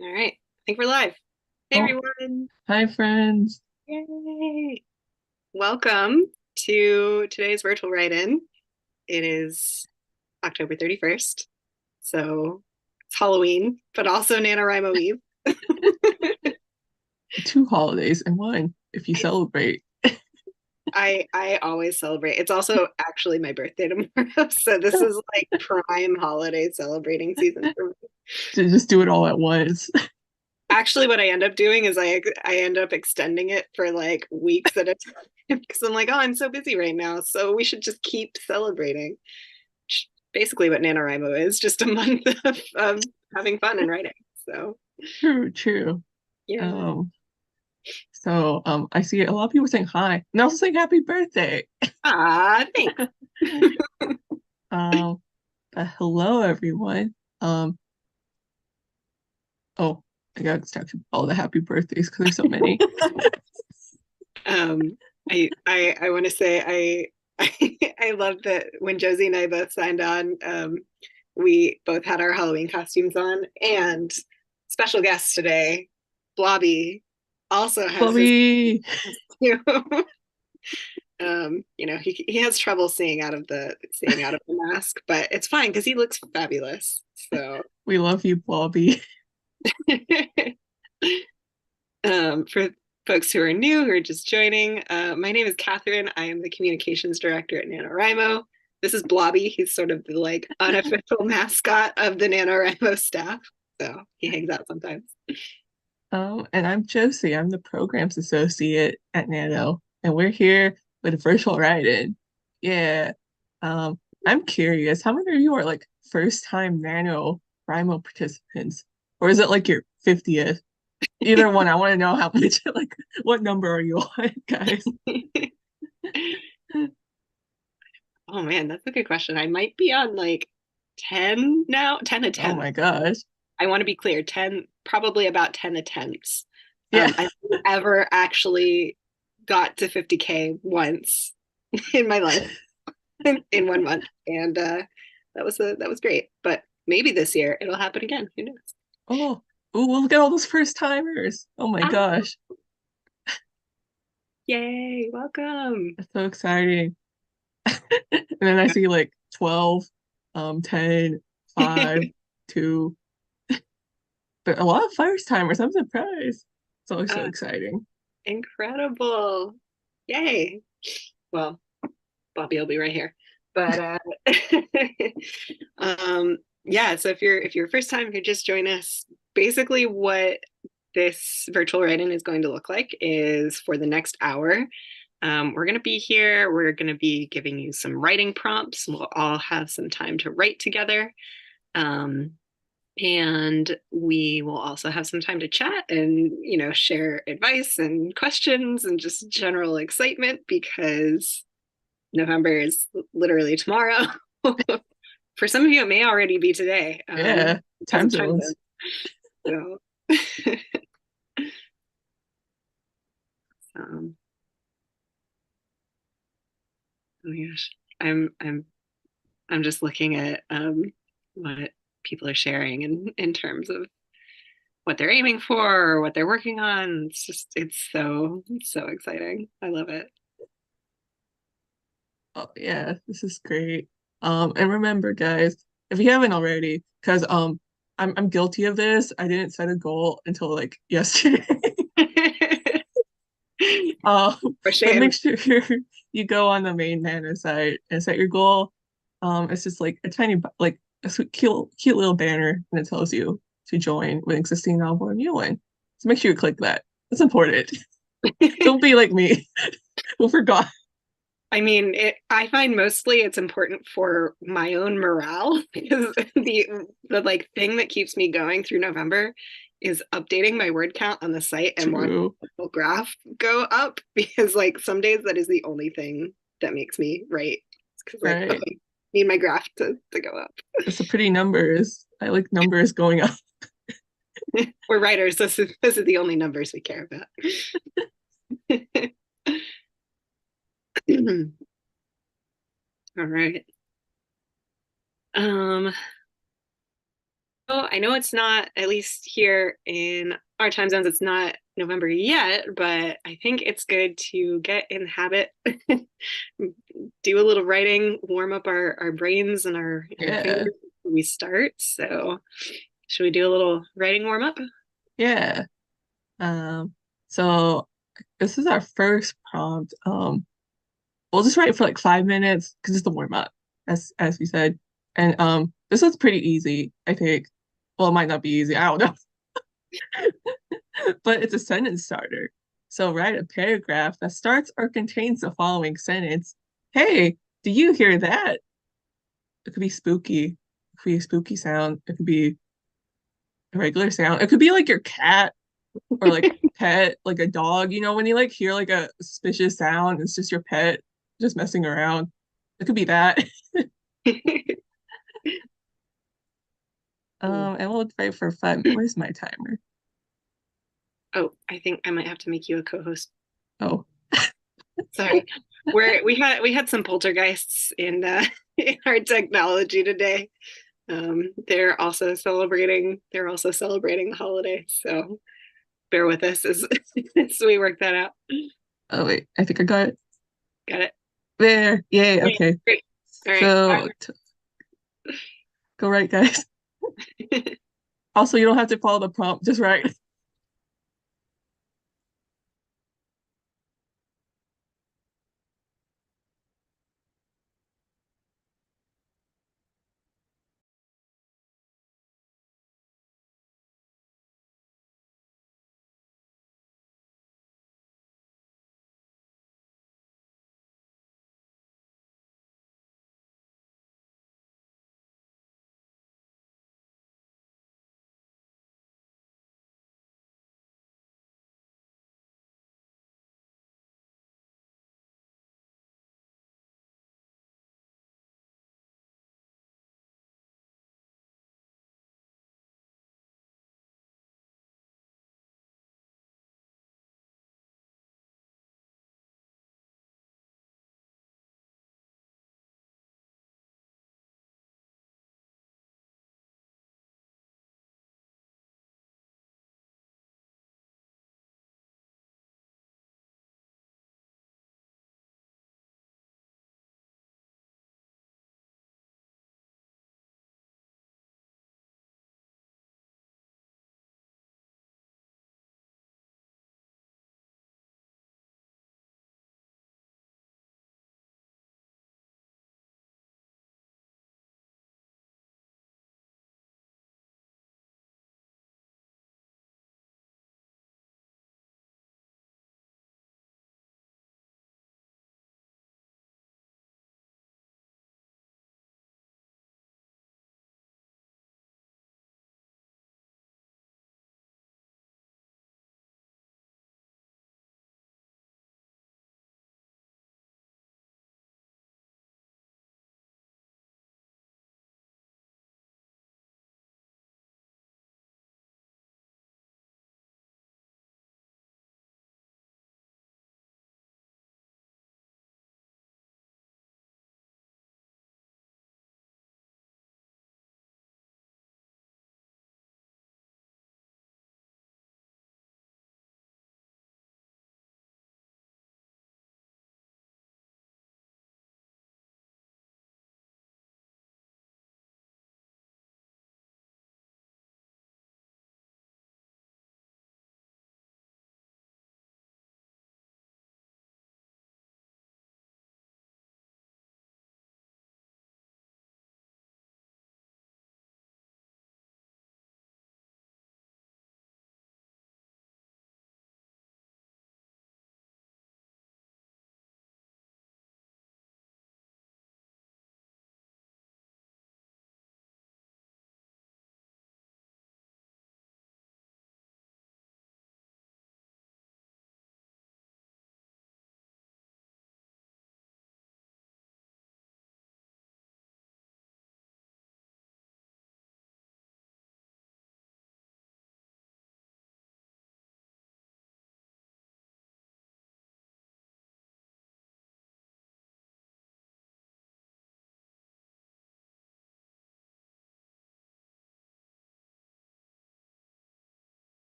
All right. I think we're live. Hey, Oh, everyone. hi, friends. Yay. Welcome to today's virtual write-in. It is October 31st. So it's Halloween, but also NaNoWriMo Eve. Two holidays in one, if you It's, celebrate. I always celebrate. It's also actually my birthday tomorrow. So this is like prime holiday celebrating season for me. To just do it all at once. Actually, what I end up doing is I end up extending it for like weeks at a time because I'm like, oh, I'm so busy right now, so we should just keep celebrating. Basically, what NaNoWriMo is, just a month of having fun and writing. So True, true. yeah, Um, I see a lot of people saying hi and also saying happy birthday. thanks. Um, Hello everyone. Um, oh, I got distracted by all the happy birthdays because there's so many. um, I want to say I love that when Josie and I both signed on, we both had our Halloween costumes on, and special guest today, Blobby, also has his Bobby. costume. He has trouble seeing out of the mask, but it's fine because he looks fabulous. So We love you, Bobby. for folks who are new, who are just joining, my name is Catherine. I am the communications director at NaNoWriMo. This is Blobby. He's sort of the like unofficial mascot of the NaNoWriMo staff. So he hangs out sometimes. And I'm Josie. I'm the programs associate at Nano, and we're here with a virtual write-in. Yeah. Um, I'm curious, how many of you are like first time Nano Rimo participants? Or is it like your 50th? Either one, I want to know how much, like, what number are you on, guys? Oh man, that's a good question. I might be on like 10 now, 10 Oh attempts. my gosh. I want to be clear, 10, probably about 10 attempts. Yeah. I've ever actually got to 50K once in my life in 1 month. And that was great. But maybe this year it'll happen again. Who knows? Oh, oh, well, look at all those first timers. Oh my Ah, gosh. yay, welcome. That's so exciting. And then I see like 12, 10, 5, 2, but a lot of first timers. I'm surprised. It's always so uh, exciting. incredible. Yay. Well, Bobby will be right here. But yeah, so if you're first time, if you just join us, basically what this virtual write-in is going to look like is for the next hour. We're going to be here. We're going to be giving you some writing prompts. We'll all have some time to write together. Um, and we will also have some time to chat and, share advice and questions and just general excitement because November is literally tomorrow. For some of you, it may already be today Yeah, because time of time zones. zone. So, um, oh my gosh, I'm just looking at what people are sharing in terms of what they're aiming for or what they're working on. It's so exciting. I love it. Oh yeah, this is great. And remember, guys, if you haven't already, because I'm guilty of this. I didn't set a goal until like yesterday. Um, For but make shame. sure you go on the main Nano site and set your goal. It's just like a tiny, like a sweet, cute little banner, and it tells you to join with existing novel or new one. So make sure you click that. It's important. Don't be like me who forgot. I mean, I find mostly it's important for my own morale because the like thing that keeps me going through November is updating my word count on the site and watching True, the little graph go up because like some days that is the only thing that makes me write. Because like, right? okay, need my graph to go up. It's a pretty numbers. I like numbers going up. We're writers. This is the only numbers we care about. All right. Um, I know it's not, at least here in our time zones, it's not November yet, but I think it's good to get in the habit, do a little writing, warm up our brains and our fingers Yeah, before we start. So, should we do a little writing warm up? yeah. So this is our first prompt. We'll just write for like 5 minutes because it's the warm up, as we said. And this one's pretty easy, I think. Well, it might not be easy, I don't know. But it's a sentence starter. So write a paragraph that starts or contains the following sentence. Hey, do you hear that? It could be spooky. It could be a spooky sound. It could be a regular sound. It could be like your cat or like pet, like a dog. You know, when you like hear like a suspicious sound, it's just your pet just messing around. It could be that. And we'll wait for 5 minutes. Where's my timer? Oh, I think I might have to make you a co-host. Oh, Sorry. We had some poltergeists in our technology today. They're also celebrating the holiday, so bear with us as we work that out. oh wait, I think I got it. Got it. There. Yay. Okay, Okay. great. All right. So go right, guys. Also, you don't have to follow the prompt, just write.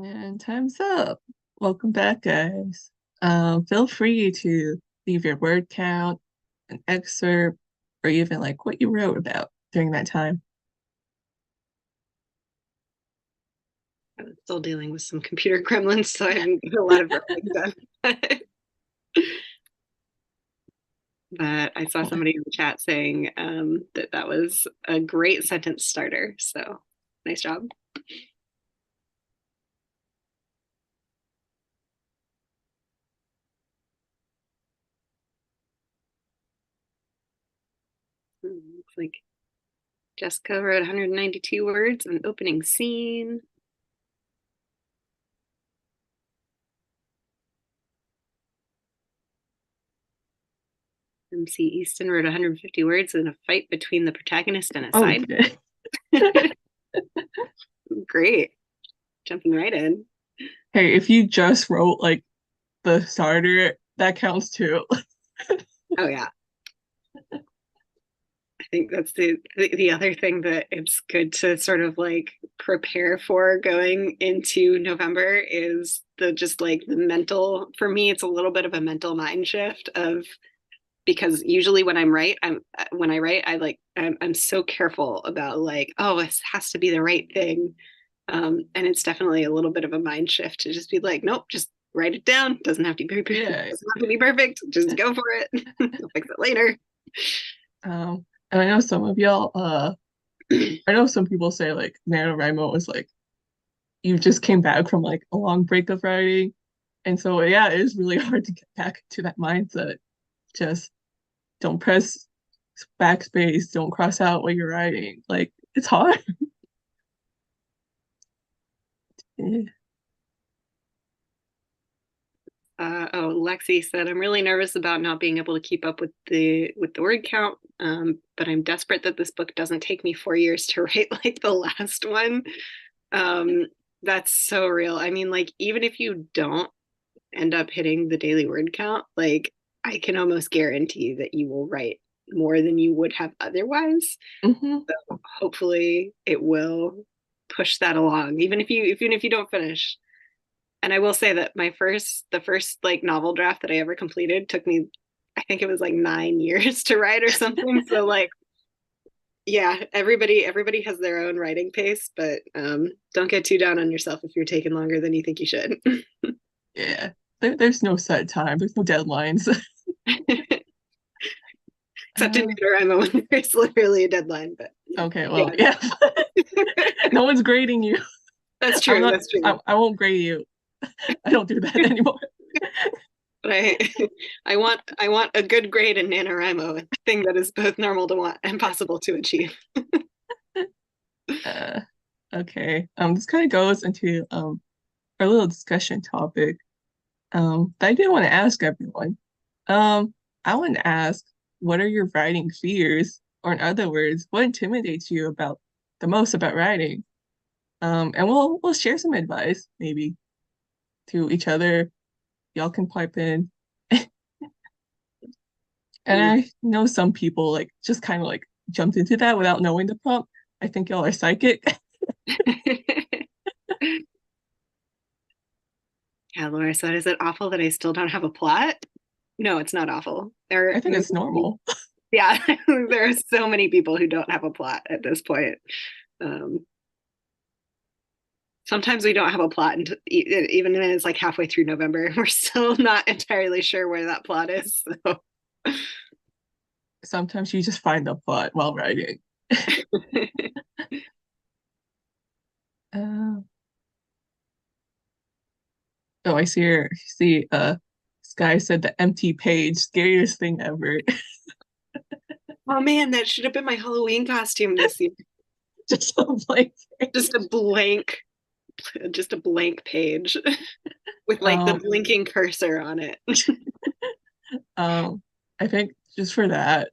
And time's up. Welcome back, guys. Feel free to leave your word count, an excerpt, or even like what you wrote about during that time. I'm still dealing with some computer gremlins, so I haven't got a lot of writing done. But I saw somebody in the chat saying that that was a great sentence starter. So nice job. Looks like Jessica wrote 192 words, an opening scene. MC Easton wrote 150 words in a fight between the protagonist and a Oh, side. yeah. Great. Jumping right in. Hey, if you just wrote like the starter, that counts too. Oh yeah. I think that's the other thing that it's good to sort of like prepare for going into November is the just like the mental, for me it's a little bit of a mental mind shift of, because usually when I write I'm so careful about like, oh, it has to be the right thing. And it's definitely a little bit of a mind shift to just be like, nope, just write it down. Doesn't have to be Yeah. doesn't have to be perfect. Just go for it. I'll fix it later. And I know some of y'all, I know some people say like NaNoWriMo is like you just came back from like a long break of writing. And so yeah, it is really hard to get back to that mindset. Just don't press backspace, don't cross out what you're writing. Like it's hard. Yeah. Oh, Lexi said, I'm really nervous about not being able to keep up with the word count, but I'm desperate that this book doesn't take me 4 years to write like the last one. Um, that's so real. I mean, like, even if you don't end up hitting the daily word count, like, I can almost guarantee that you will write more than you would have otherwise. Hmm. So hopefully it will push that along, even if you don't finish. And I will say that the first like novel draft that I ever completed took me, I think it was like 9 years to write or something. So like, yeah, everybody has their own writing pace, but don't get too down on yourself if you're taking longer than you think you should. Yeah. There's no set time. There's no deadlines. Except in NaNoWriMo when there's literally a deadline. But Okay, well, yeah, yeah. No one's grading you. that's I'm true. not. That's true. I won't grade you. I don't do that anymore. But I want a good grade in NaNoWriMo, a thing that is both normal to want and possible to achieve. Uh, okay. This kind of goes into our little discussion topic. That I did want to ask everyone. I want to ask, what are your writing fears? Or in other words, what intimidates you about the most about writing? And we'll share some advice maybe to each other. Y'all can pipe in. And Mm. I know some people like just kind of like jumped into that without knowing the prompt. I think y'all are psychic. Yeah, Laura said, is it awful that I still don't have a plot? No, it's not awful. There, I think it's normal. yeah, there are so many people who don't have a plot at this point. Um, Sometimes we don't have a plot, and even when it's like halfway through November, we're still not entirely sure where that plot is. So. Sometimes you just find the plot while writing. Uh, oh, I see her. See, this guy said the empty page, scariest thing ever. Oh man, that should have been my Halloween costume this year. Just a blank Just page. a blank, just a blank page with like the Um, blinking cursor on it. um, I think just for that,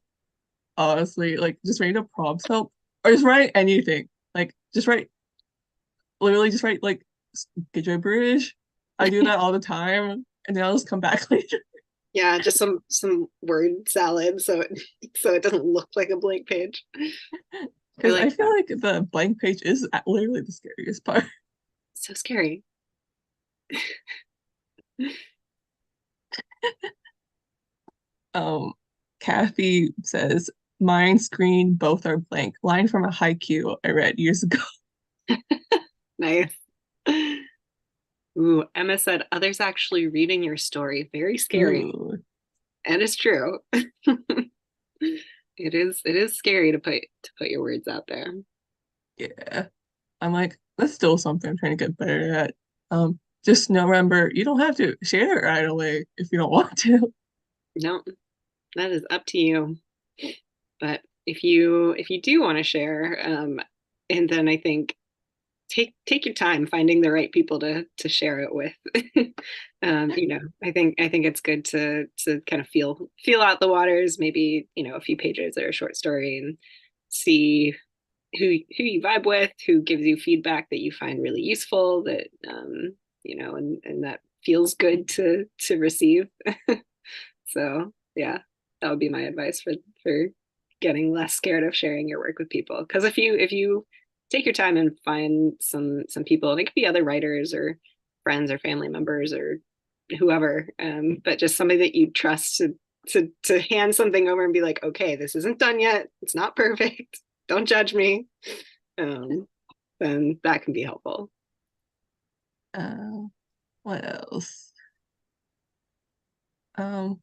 honestly, like just write a prompts help, or just write anything. Like just write, literally just write like gibberish. I do that all the time, and then I'll just come back later. Yeah, just some word salad so it doesn't look like a blank page. I Because I like feel that. like the blank page is literally the scariest part. So scary. Um, Kathy says, mine screen, both are blank. Line from a haiku I read years ago. Nice. Ooh, Emma said, others actually reading your story. Very scary. Ooh, And it's true. It is scary to put your words out there. yeah. I'm like, that's still something I'm trying to get better at. Just know, remember, you don't have to share it right away if you don't want to. No, that is up to you. But if you do want to share, and then I think take your time finding the right people to share it with. I think it's good to kind of feel out the waters, maybe, a few pages or a short story, and see who you vibe with, who gives you feedback that you find really useful, that and that feels good to receive. So yeah, that would be my advice for getting less scared of sharing your work with people. Because if you take your time and find some people, and it could be other writers or friends or family members or whoever, but just somebody that you trust to hand something over and be like, okay, this isn't done yet. It's not perfect. Don't judge me. Um, then that can be helpful. Uh, what else? Um,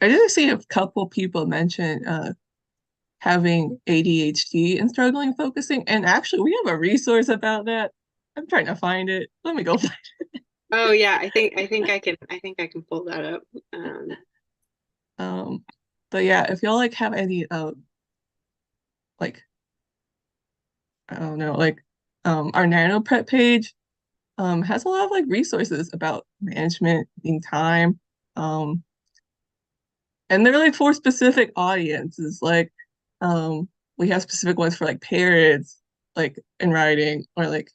I did see a couple people mention having ADHD and struggling focusing, and actually, we have a resource about that. I'm trying to find it. Let me go find Oh yeah, I think I can pull that up. it. But yeah, if y'all like have any like I don't know, like our Nano Prep page has a lot of like resources about management, being time, um, and they're like for specific audiences. Like we have specific ones for like parents, like in writing, or like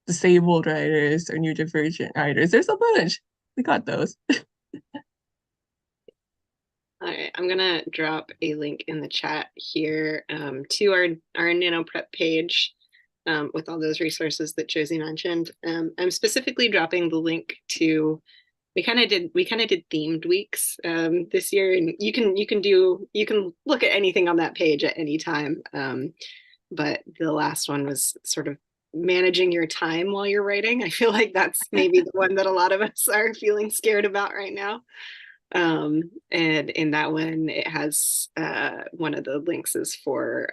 disabled writers or neurodivergent writers. There's a bunch. We got those. All right, I'm gonna drop a link in the chat here, to our Nano Prep page, with all those resources that Josie mentioned. I'm specifically dropping the link to. We kind of did themed weeks, this year, and you can look at anything on that page at any time. But the last one was sort of managing your time while you're writing. I feel like that's maybe the one that a lot of us are feeling scared about right now. And in that one, it has, one of the links is for,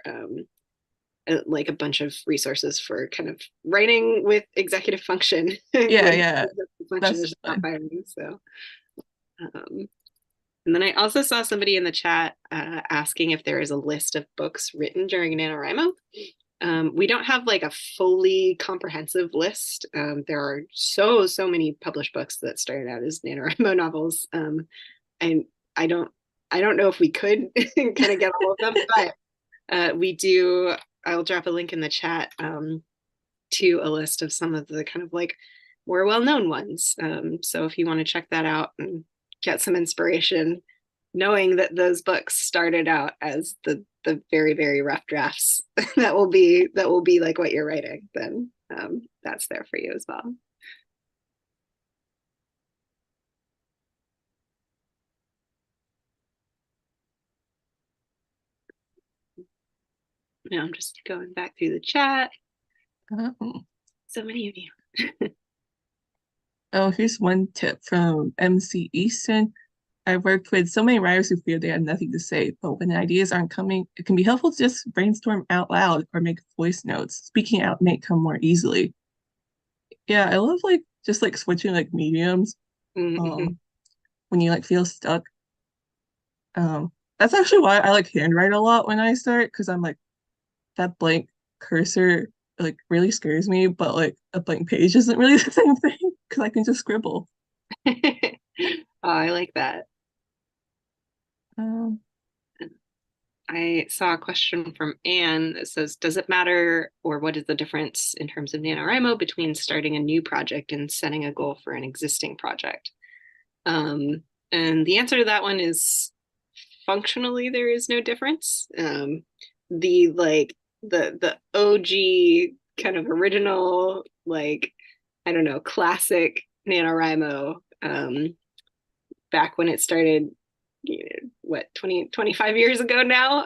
like a bunch of resources for kind of writing with executive function Yeah, when yeah, executive function that's is not fun. firing. So, and then I also saw somebody in the chat, asking if there is a list of books written during NaNoWriMo. We don't have like a fully comprehensive list. There are so many published books that started out as NaNoWriMo novels. And I don't I don't know if we could kind of get all of them, but, we do. I'll drop a link in the chat, to a list of some of the kind of like more well-known ones. So if you want to check that out and get some inspiration, knowing that those books started out as the very rough drafts that will be like what you're writing, then, that's there for you as well. Now I'm just going back through the chat. Um, So many of you. oh, here's one tip from MC Easton. I worked with so many writers who feared they had nothing to say, but when ideas aren't coming, it can be helpful to just brainstorm out loud or make voice notes. Speaking out may come more easily. Yeah, I love like just like switching like mediums. Mm-hmm. Um, when you like feel stuck. That's actually why I like handwrite a lot when I start, because I'm like that blank cursor like really scares me, but like a blank page isn't really the same thing because I can just scribble. Oh, I like that. Um, I saw a question from Anne that says, does it matter, or what is the difference in terms of NaNoWriMo between starting a new project and setting a goal for an existing project? And the answer to that one is, functionally there is no difference. The OG kind of original, like, I don't know, classic NaNoWriMo, back when it started, what, 25 years ago now,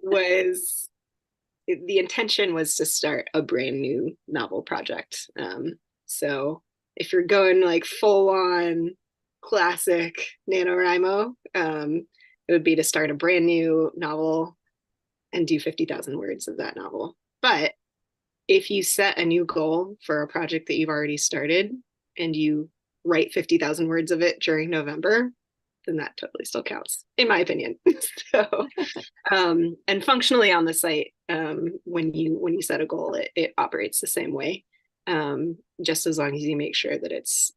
was the intention was to start a brand new novel project. So if you're going like full on classic NaNoWriMo, it would be to start a brand new novel and do 50,000 words of that novel. But if you set a new goal for a project that you've already started and you write 50,000 words of it during November, then that totally still counts, in my opinion. So, and functionally on the site, when you set a goal, it operates the same way, just as long as you make sure that it's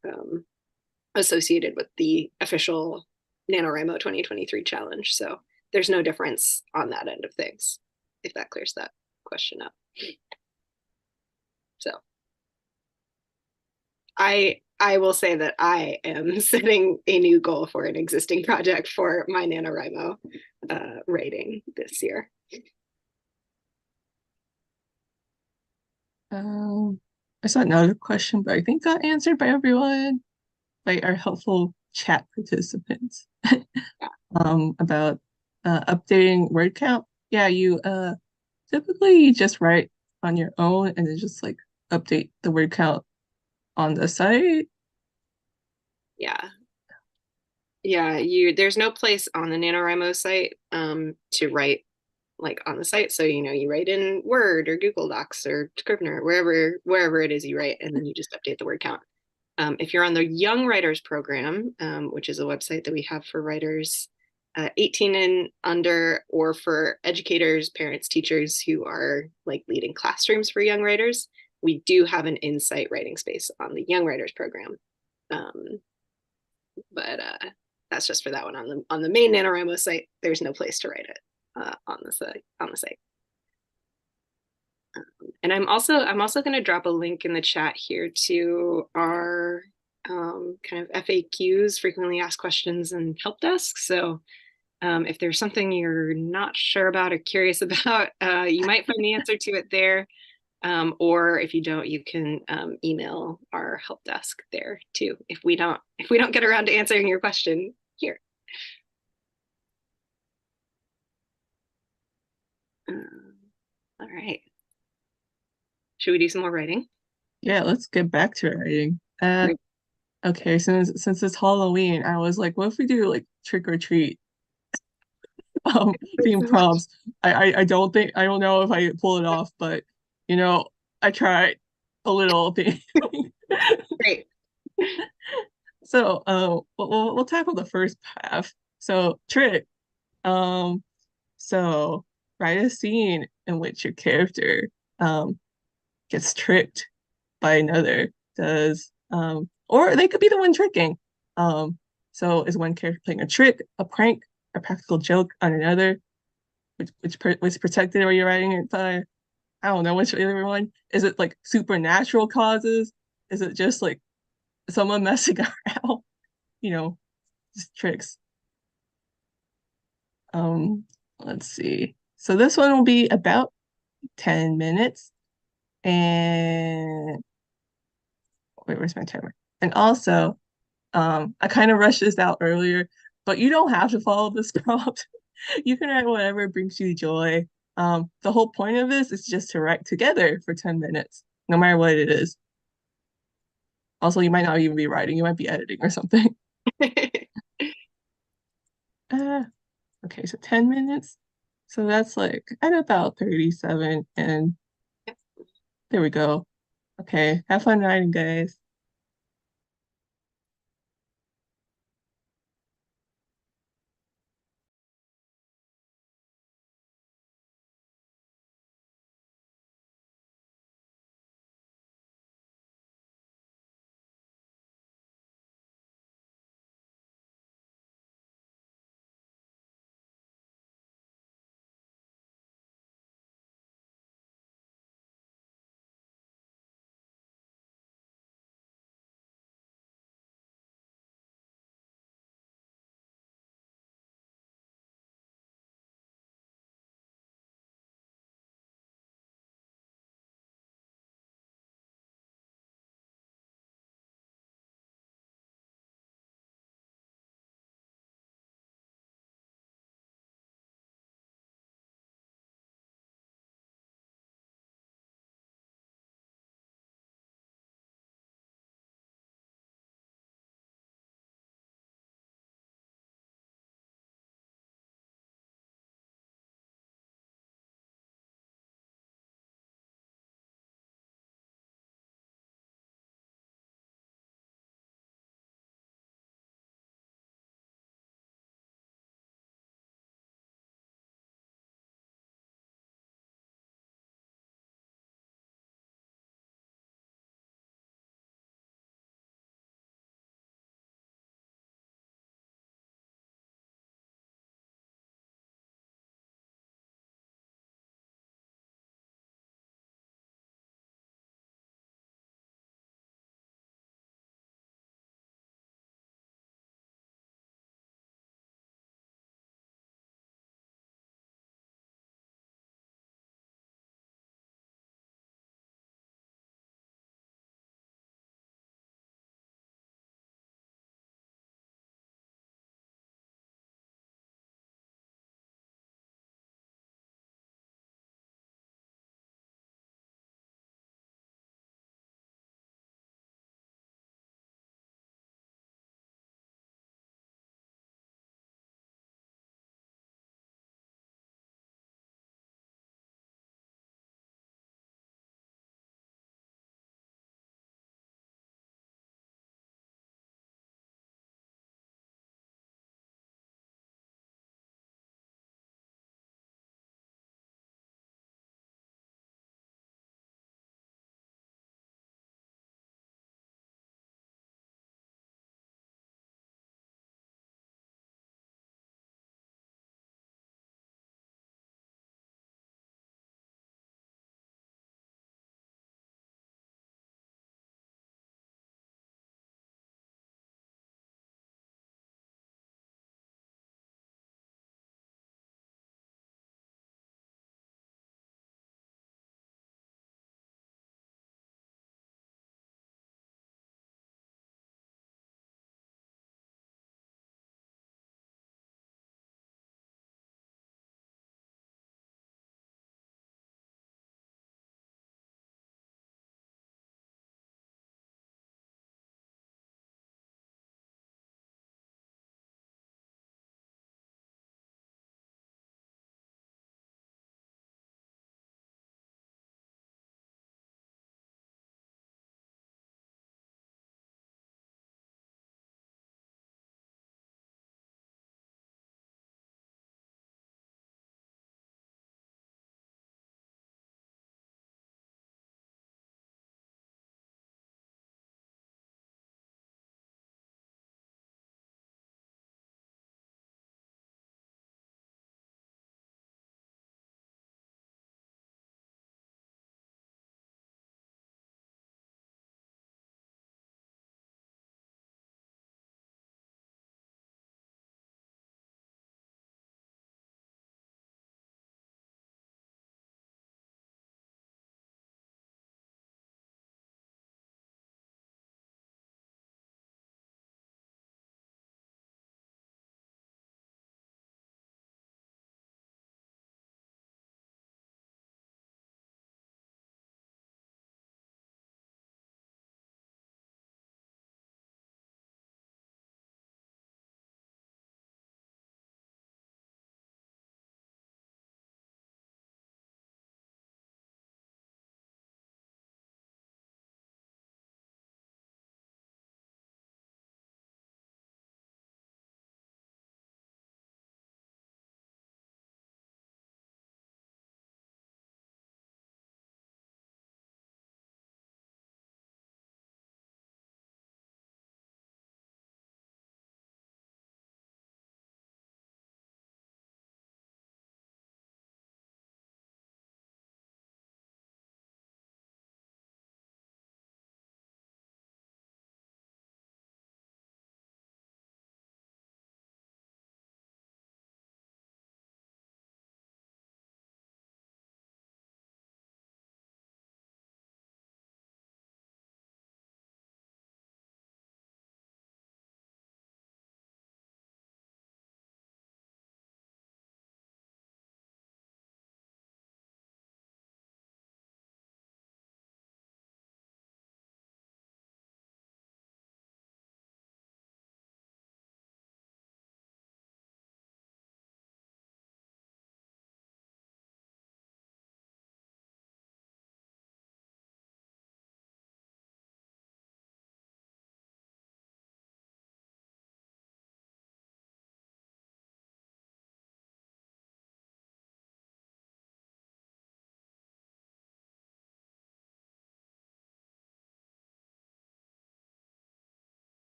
associated with the official NaNoWriMo 2023 challenge. So there's no difference on that end of things, if that clears that question up. So I will say that I am setting a new goal for an existing project for my NaNoWriMo rating this year. I saw another question, but I think got answered by everyone, by our helpful chat participants. Yeah. About updating word count. Yeah, you typically you just write on your own and then just like update the word count on the site. Yeah. Yeah, there's no place on the NaNoWriMo site to write like on the site. So you write in Word or Google Docs or Scrivener, wherever it is you write, and then you just update the word count. If you're on the Young Writers Program, which is a website that we have for writers 18 and under, or for educators, parents, teachers who are like leading classrooms for young writers, we do have an insight writing space on the Young Writers Program. But that's just for that one. On the main NaNoWriMo site, there's no place to write it on the site. And I'm also going to drop a link in the chat here to our kind of FAQs, frequently asked questions, and help desk. So if there's something you're not sure about or curious about, you might find the answer to it there. Or if you don't, you can email our help desk there too. If we don't get around to answering your question here. All right. Should we do some more writing? Yeah, let's get back to writing. Great. Okay, since it's Halloween, I was like, what if we do like trick or treat theme prompts? I don't know if I pull it off, but you know, I tried a little thing. Great. So, we'll tackle the first half. So, trick. Um, so write a scene in which your character gets tricked by another. Or they could be the one tricking. So is one character playing a trick, a prank, a practical joke on another, which protected or you're writing it by? I don't know which other one. Is it like supernatural causes? Is it just like someone messing around? You know, just tricks. Um, let's see. So this one will be about 10 minutes. And wait, where's my timer? And also, I kind of rushed this out earlier, but you don't have to follow this prompt. You can write whatever brings you joy. The whole point of this is just to write together for 10 minutes, no matter what it is. Also, you might not even be writing, you might be editing or something. Uh, okay, so 10 minutes. So that's like at about 37, and there we go. Okay, have fun writing, guys.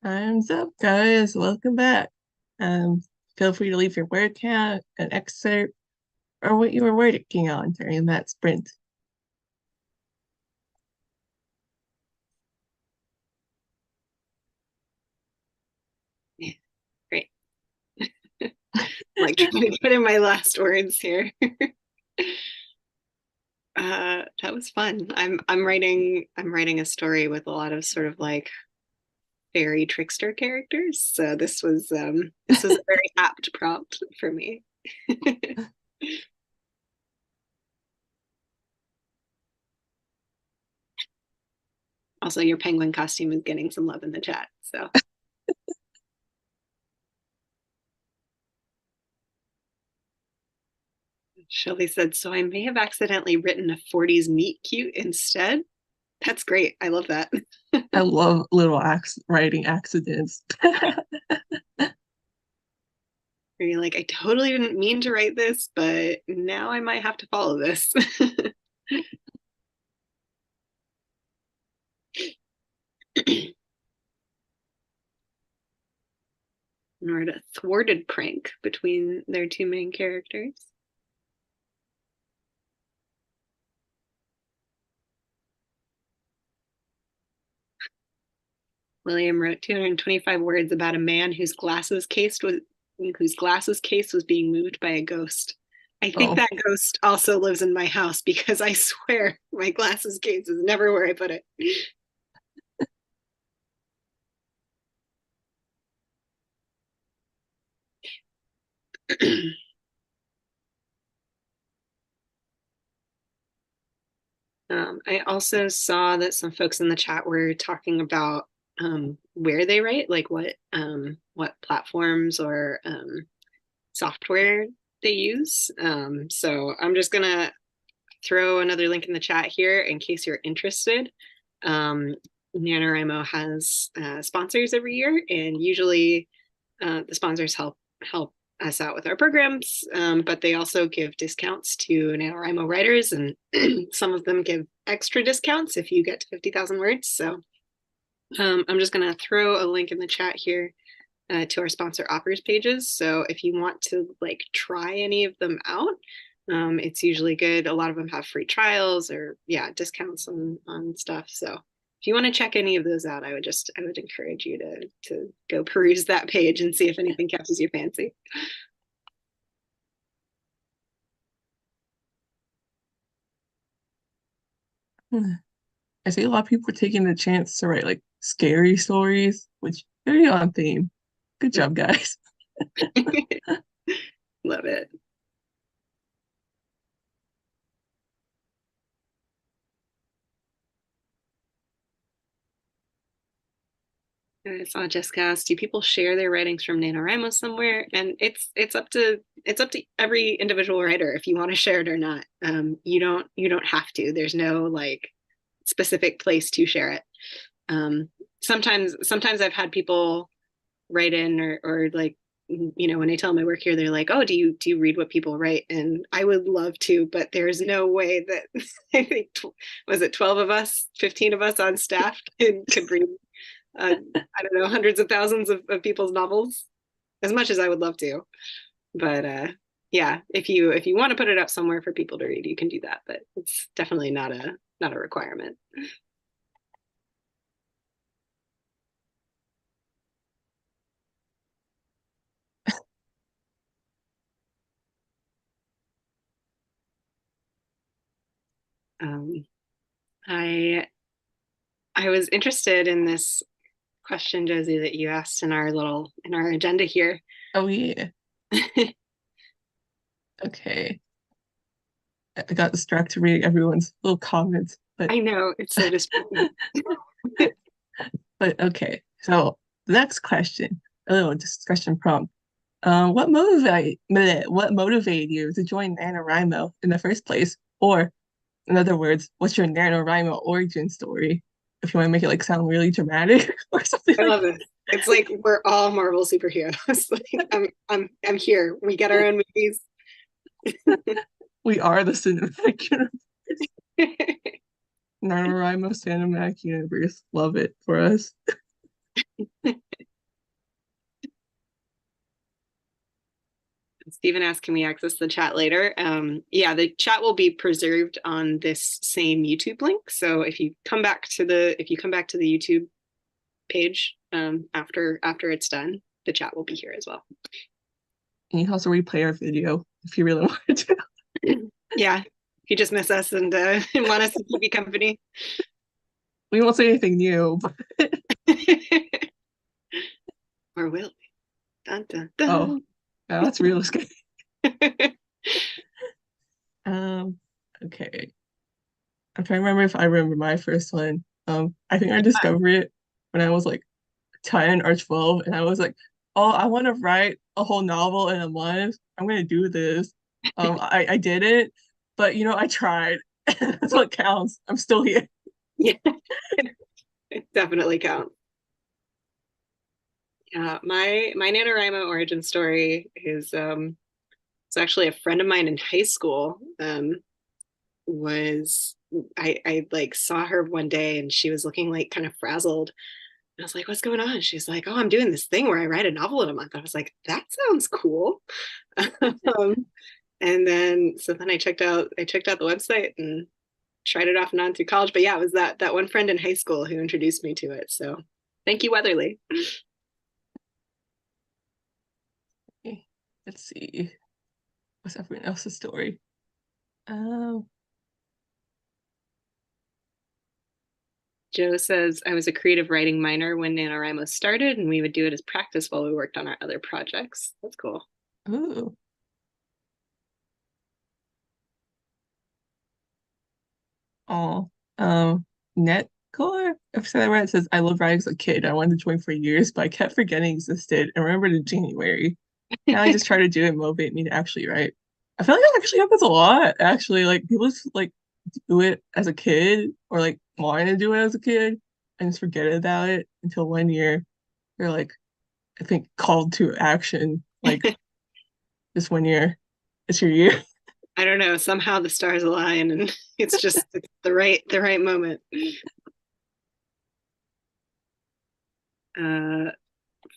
Time's up, guys. Welcome back. Um, Feel free to leave your word count, an excerpt, or what you were working on during that sprint. Yeah, great. Like trying to get in my last words here. That was fun. I'm writing a story with a lot of sort of like fairy trickster characters. So this was a very apt prompt for me. Also, your penguin costume is getting some love in the chat. So Shelly said, so I may have accidentally written a 40s meet cute instead. That's great. I love that. I love little writing accidents. Where you're like, I totally didn't mean to write this, but now I might have to follow this. Or a thwarted prank between their two main characters. William wrote 225 words about a man whose glasses case was being moved by a ghost. I think Oh, that ghost also lives in my house because I swear my glasses case is never where I put it. I also saw that some folks in the chat were talking about where they write, like what platforms or software they use. So I'm just gonna throw another link in the chat here in case you're interested. Um, NaNoWriMo has sponsors every year, and usually the sponsors help us out with our programs, but they also give discounts to NaNoWriMo writers, and some of them give extra discounts if you get to 50,000 words. So I'm just going to throw a link in the chat here to our sponsor offers pages. So if you want to like try any of them out, it's usually good. A lot of them have free trials or discounts on stuff. So if you want to check any of those out, I would encourage you to go peruse that page and see if anything catches your fancy. I see a lot of people are taking the chance to write like scary stories, which very on theme. Good job, guys. Love it. I saw Jessica asked, do people share their writings from NaNoWriMo somewhere? And it's up to every individual writer if you want to share it or not. You don't have to. There's no like specific place to share it. Sometimes I've had people write in or like when I tell my work here, they're like, oh, do you read what people write? And I would love to, but there's no way that I think was it 12 of us, 15 of us on staff could read I don't know, hundreds of thousands of people's novels, as much as I would love to. But yeah, if you want to put it up somewhere for people to read, you can do that. But it's definitely not a requirement. Um, I I was interested in this question, Josie, that you asked in our agenda here. Oh yeah. Okay. I got distracted reading everyone's little comments, but I know it's so distracting. okay. So the next question, a little discussion prompt. What motivated you to join NaNoWriMo in the first place? Or in other words, what's your NaNoWriMo origin story? If you want to make it like sound really dramatic or something I like love it. It's like we're all Marvel superheroes. Like I'm here. We get our own movies. that. We are the cinematic universe. NaNoWriMo cinematic universe. Love it for us. Stephen asked, can we access the chat later? Yeah, the chat will be preserved on this same YouTube link. So if you come back to the YouTube page after it's done, the chat will be here as well. And you can also replay our video if you really want to. Yeah, if you just miss us and want us to keep you company. We won't say anything new, but or will we? Dun, dun, oh, dun. no, that's real scary. Um, okay. I'm trying to remember if I remember my first one. I think I discovered it when I was like 10 or 12, and I was like, oh, I want to write a whole novel in a month. I'm gonna do this. I did it, but I tried. That's what counts. I'm still here. Yeah, it definitely counts. Yeah, my NaNoWriMo origin story is it's actually a friend of mine in high school. Was I like saw her one day and she was looking like kind of frazzled. And I was like, what's going on? She's like, oh, I'm doing this thing where I write a novel in a month. I was like, that sounds cool. And then I checked out the website and tried it off and on through college. But yeah, it was that one friend in high school who introduced me to it. So thank you, Weatherly. Okay, let's see. What's everyone else's story? Um, Joe says, I was a creative writing minor when NaNoWriMo started, and we would do it as practice while we worked on our other projects. That's cool. ooh. Oh, Netcore. If I said that right, it says I love writing as a kid. I wanted to join for years, but I kept forgetting it existed. I remembered in January. Now I just try to do it, motivate me to actually write. I feel like that actually happens a lot. Actually, like people just like do it as a kid or like wanting to do it as a kid and just forget about it until one year they're like, I think called to action. Like this one year, it's your year. I don't know. Somehow the stars align, and it's the right moment. Uh,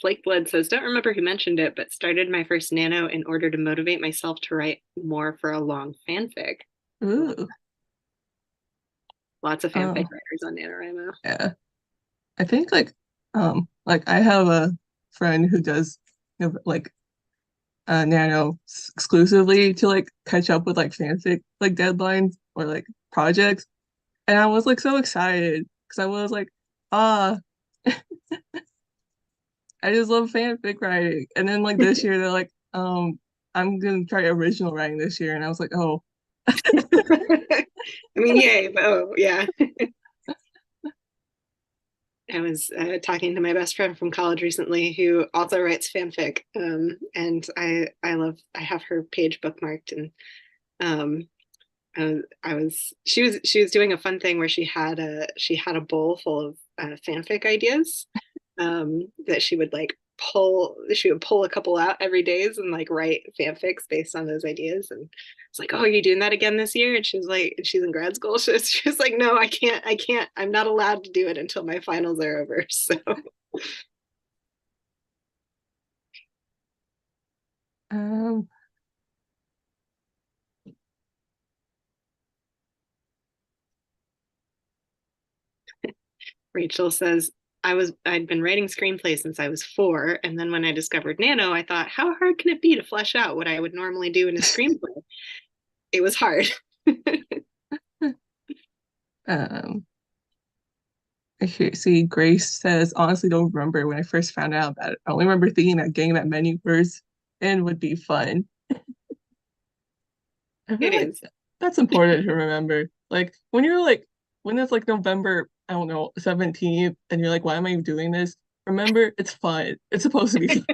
Flake Blood says, don't remember who mentioned it, but started my first nano in order to motivate myself to write more for a long fanfic. Ooh. Lots of fanfic Oh, writers on NaNoWriMo. yeah. I think like I have a friend who does like Nano exclusively to like catch up with like fanfic like deadlines or like projects. And I was like so excited because I was like, ah, I just love fanfic writing. And then like this year they're like, I'm gonna try original writing this year. And I was like, oh, I mean, yay, but oh, yeah. I was talking to my best friend from college recently who also writes fanfic. And I have her page bookmarked, and um, she was doing a fun thing where she had a bowl full of fanfic ideas that she would pull a couple out every days and like write fanfics based on those ideas. And it's like, oh, are you doing that again this year? And she's like, she's in grad school. She's like, no, I can't, I'm not allowed to do it until my finals are over. So um, Rachel says, I'd been writing screenplays since I was 4, and then when I discovered Nano, I thought, how hard can it be to flesh out what I would normally do in a screenplay? It was hard. um, okay, see, Grace says, honestly, don't remember when I first found out about it. I only remember thinking that getting that many words in would be fun. I It feel like is. that's important to remember. Like when it's like November, I don't know, 17th, and you're like, why am I doing this? Remember, it's fun. It's supposed to be fun.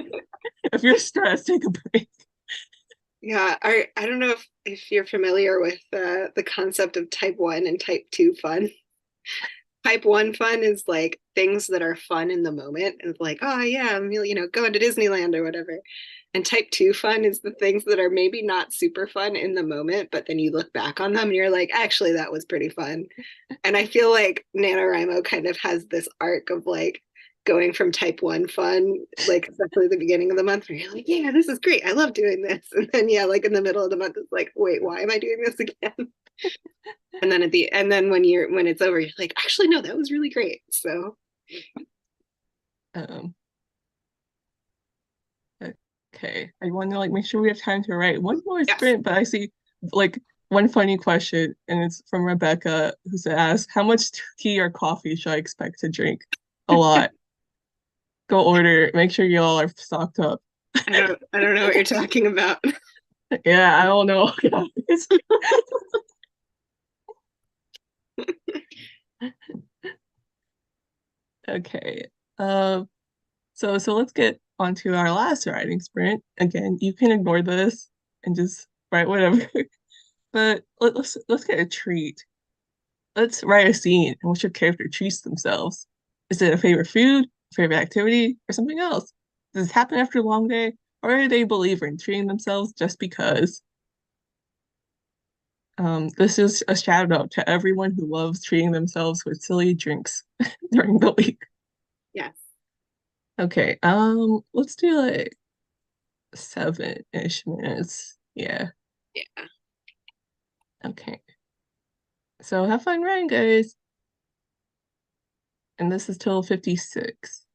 If you're stressed, take a break. Yeah, I don't know if you're familiar with the concept of type 1 and type 2 fun. Type 1 fun is like things that are fun in the moment and like, oh yeah, I'm going to Disneyland or whatever. And type 2 fun is the things that are maybe not super fun in the moment, but then you look back on them and you're like, actually, that was pretty fun. And I feel like NaNoWriMo kind of has this arc of like, going from type one fun, like especially the beginning of the month, where you're like, yeah, this is great. I love doing this. And then yeah, like in the middle of the month, it's like, wait, why am I doing this again? And then when it's over, you're like, actually, no, that was really great. So Um, okay. I want to like make sure we have time to write one more yes. sprint, but I see like one funny question, and it's from Rebecca, who asks, "How much tea or coffee should I expect to drink?" A lot. Go order. Make sure you all are stocked up. I don't know what you're talking about. Yeah, I don't know. Okay. Um, so let's get onto our last writing sprint. Again, you can ignore this and just write whatever. But let's get a treat. Let's write a scene in which your character treats themselves. Is it a favorite food, favorite activity, or something else? Does this happen after a long day, or are they a believer in treating themselves just because? This is a shout out to everyone who loves treating themselves with silly drinks during the week. Yes. Okay, let's do like 7-ish minutes. Yeah, Yeah. okay. So have fun writing, guys. And this is till 56.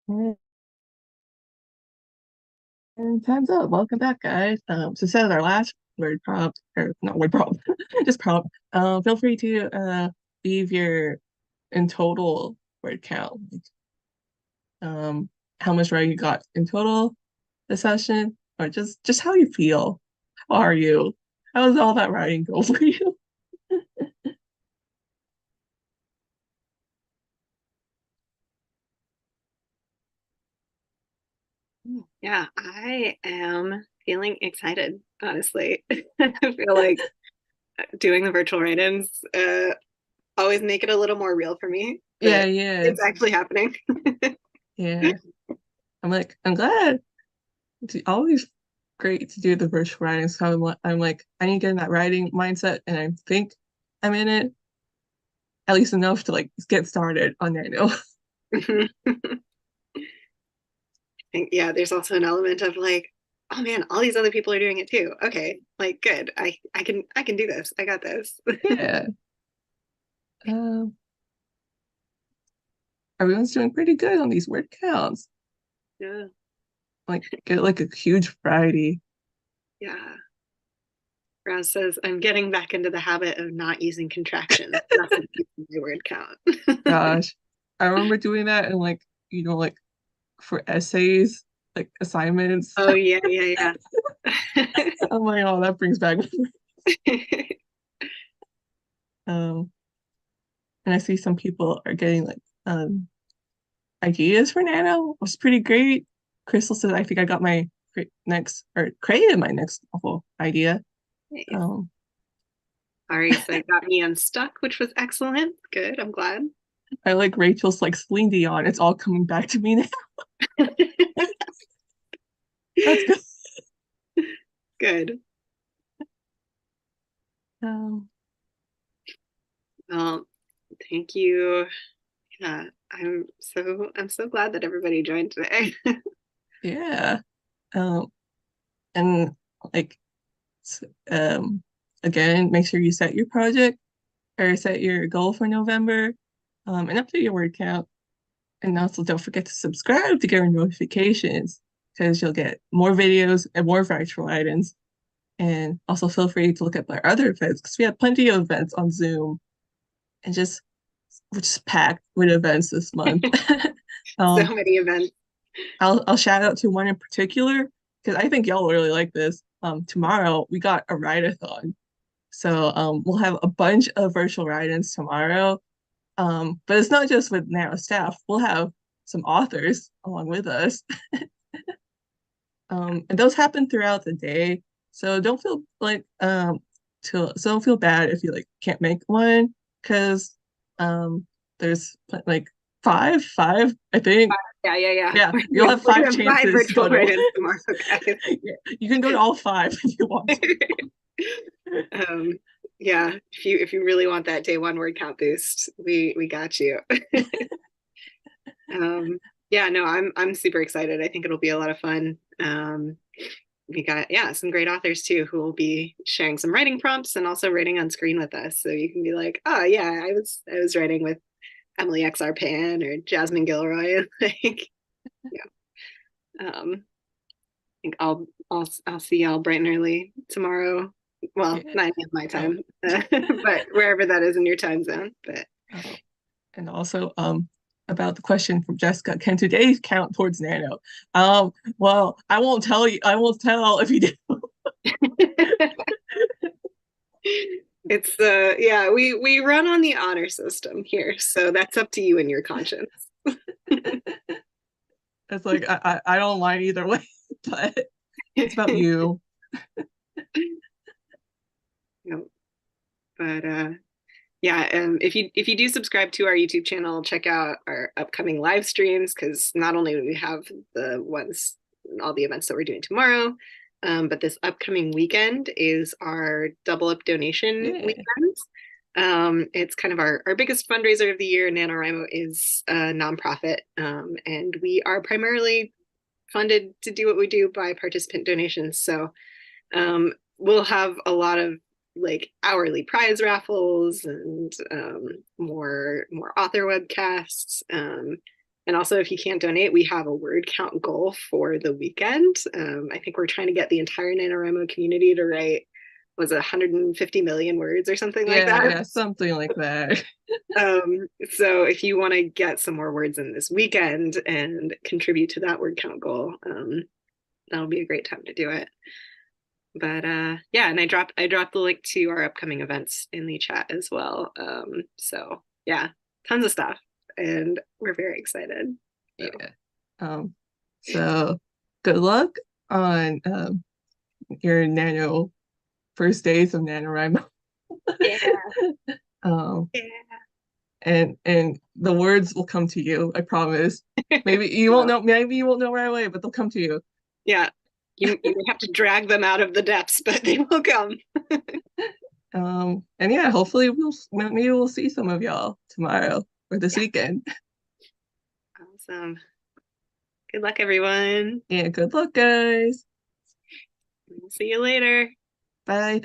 And time's up. Welcome back, guys. So instead of our last word prompt, or not word prompt, just prompt, feel free to leave your in total word count. Like, how much writing you got in total this session, or just how you feel. How are you? How does all that writing go for you? Yeah, I am feeling excited, honestly. I feel like doing the virtual write-ins always make it a little more real for me Yeah, that yeah, it's actually happening. yeah. I'm glad. It's always great to do the virtual writing. So I'm like, I need to get in that writing mindset, and I think I'm in it at least enough to like get started on Nano. Yeah, there's also an element of like, oh man, all these other people are doing it too. Okay, like good. I can do this. I got this. Yeah. Um, everyone's doing pretty good on these word counts. Yeah, Like get like a huge variety. yeah. Raz says, I'm getting back into the habit of not using contractions. That's what keeps my word count. Gosh. I remember doing that and like, like for essays, like assignments. Oh yeah, yeah, yeah. I'm like, oh, that brings back. Um, and I see some people are getting like ideas for Nano, which is pretty great. Crystal says, I think I got my next or created my next novel idea. Nice. Um, Ari said, got me unstuck, which was excellent. Good, I'm glad. I like Rachel's like Celine Dion. It's all coming back to me now. That's good. Good. Um, Well, thank you. Yeah, I'm so glad that everybody joined today. yeah. Um, and like, um, again, make sure you set your project or set your goal for November, and update your word count. And also, don't forget to subscribe to get our notifications because you'll get more videos and more virtual items. And also, feel free to look at our other events because we have plenty of events on Zoom and we're just packed with events this month. So um, many events. I'll shout out to one in particular because I think y'all will really like this. Tomorrow we got a write-a-thon, so we'll have a bunch of virtual write-ins tomorrow. But it's not just with Narrow staff. We'll have some authors along with us. And those happen throughout the day. So don't feel like don't feel bad if you like can't make one because there's like five, I think. Yeah, yeah, yeah. Yeah, We're you'll doing, have we're five doing five chances virtual total. write-ins tomorrow, guys. Yeah, you can go to all five if you want to. Um, yeah, if you really want that day one word count boost, we got you. Um, yeah, no, I'm super excited. I think it'll be a lot of fun. We got some great authors too who will be sharing some writing prompts and also writing on screen with us. So you can be like, oh yeah, I was writing with Emily XR Pan or Jasmine Gilroy. Like, yeah. I think I'll see y'all bright and early tomorrow. Well, Yeah. 9 a.m. my Oh, time, but wherever that is in your time zone. But oh. And also about the question from Jessica, can today's count towards Nano? Well, I won't tell you. I won't tell if you do. it's yeah, we run on the honor system here, so that's up to you and your conscience. It's like I don't mind either way, but it's about you. Yep. But yeah, if you do subscribe to our YouTube channel, check out our upcoming live streams because not only do we have the ones, all the events that we're doing tomorrow, but this upcoming weekend is our double up donation Yeah. weekend. It's kind of our biggest fundraiser of the year. NaNoWriMo is a nonprofit, and we are primarily funded to do what we do by participant donations. So we'll have a lot of like hourly prize raffles and more author webcasts. And also, if you can't donate, we have a word count goal for the weekend. I think we're trying to get the entire NaNoWriMo community to write, was it 150 million words or something like Yeah, that? yeah, something like that. So if you want to get some more words in this weekend and contribute to that word count goal, that'll be a great time to do it. But yeah, and I dropped the link to our upcoming events in the chat as well. So yeah, tons of stuff, and we're very excited. So. Yeah. So good luck on your nano first days of NaNoWriMo. Yeah. um, Yeah. and the words will come to you, I promise. Well, maybe you won't know right away, but they'll come to you. yeah. You may have to drag them out of the depths, but they will come. And yeah, hopefully maybe we'll see some of y'all tomorrow or this Yeah. weekend. Awesome. Good luck, everyone. Yeah, good luck, guys. We'll see you later. Bye.